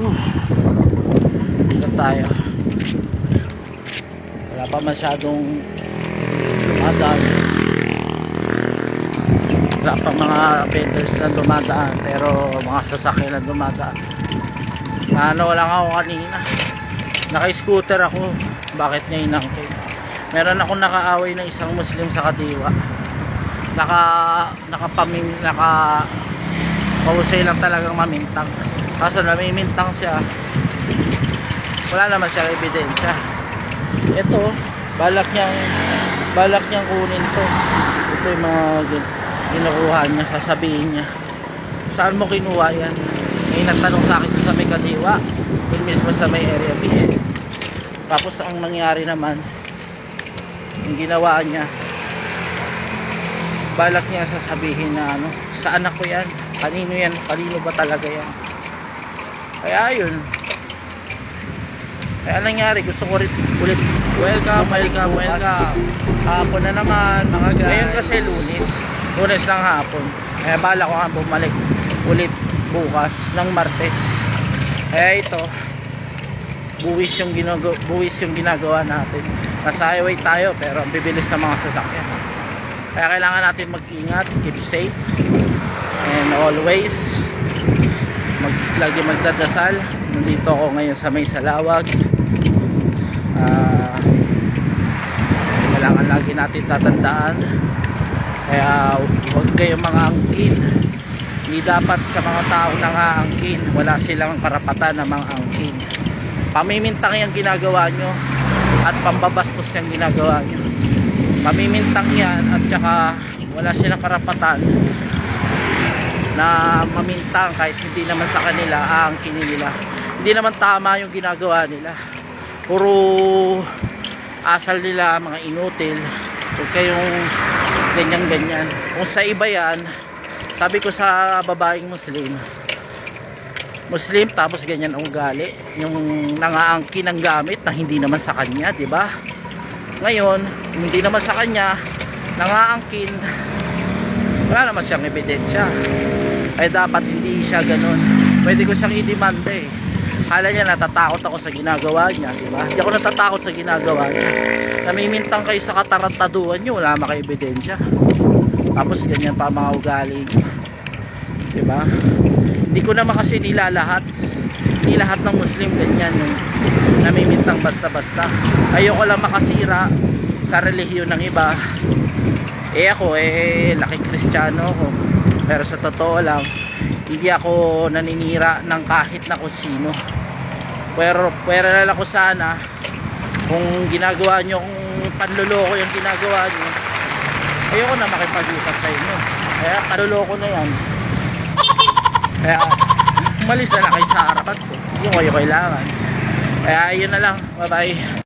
Dito tayo. Wala pa masyadong dumadaan. Wala pa mga vendors na dumadaan, pero mga sasakyan na dumadaan. Ano lang ako kanina, naka-scooter ako. Bakit niya inangkin? Meron akong nakaaway na isang Muslim sa Kadiwa. Pahusay lang talagang mamintang. Kaso namimintang siya, wala naman siya ebidensya. Ito, balak niyang kunin to. Ito yung mga kinukuha niya, sasabihin niya, saan mo kinuha yan? May nagtanong sa akin sa may Kadiwa, dun mismo sa may area B. Tapos ang nangyari naman, yung ginawa niya, balak niya sasabihin na ano, sa anak ko yan, kanino yan, kanino ba talaga yan. Kaya yun, kaya nangyari, gusto ko rin ulit welcome. Hapon na naman mga guys. Ngayon kasi lunes lang hapon, kaya bala ko nga bumalik ulit bukas ng Martes. Kaya ito, buwis yung ginagawa natin. Nasa highway tayo pero ang bibilis ng mga sasakyan. Kaya kailangan natin mag-ingat, keep safe, and always lagi magdadasal. Nandito ako ngayon sa may Salawag. Kailangan lagi natin tatandaan, kaya huwag kayong mga angkin. Hindi dapat sa mga tao nangaangkin, wala silang karapatan na mga angkin. Pamimintang yung ginagawa nyo at pambabastos yung ginagawa nyo. Pamimintang yan, at saka wala silang karapatan na mamintang kahit hindi naman sa kanila aangkinin nila. Hindi naman tama yung ginagawa nila, puro asal nila, mga inutil. Huwag kayong ganyan. Kung sa iba yan, sabi ko sa babaeng Muslim tapos ganyan ang ugali, yung nangaangkin ng gamit na hindi naman sa kanya, di ba? Ngayon, hindi naman sa kanya, nangaangkin, wala naman siyang ebidensya. Ay dapat hindi siya ganun. Pwede ko siyang i-demand eh. Kala niya natatakot ako sa ginagawa niya, di ba? Hindi ako natatakot sa ginagawa niya. Namimintang kayo sa katarantaduhan niyo, wala naman kayo ebidensya. Tapos ganyan pa mga ugali niyo, di ba? Hindi ko naman kasi nilalahat. Hindi lahat ng Muslim ganyan yung namimintang basta-basta. Ayoko lang makasira sa relihiyon ng iba. Ako laking Kristiyano ako, pero sa totoo lang hindi ako naninira ng kahit na kung sino. Pero na lang ko sana, kung ginagawa nyo, kung panluloko yung ginagawa nyo, ayoko na makipag-usap sa inyo. Kaya panluloko na yan. Kaya umalis na lang kayo sa harapan ko, yung kayo kailangan. Kaya yun na lang, bye bye.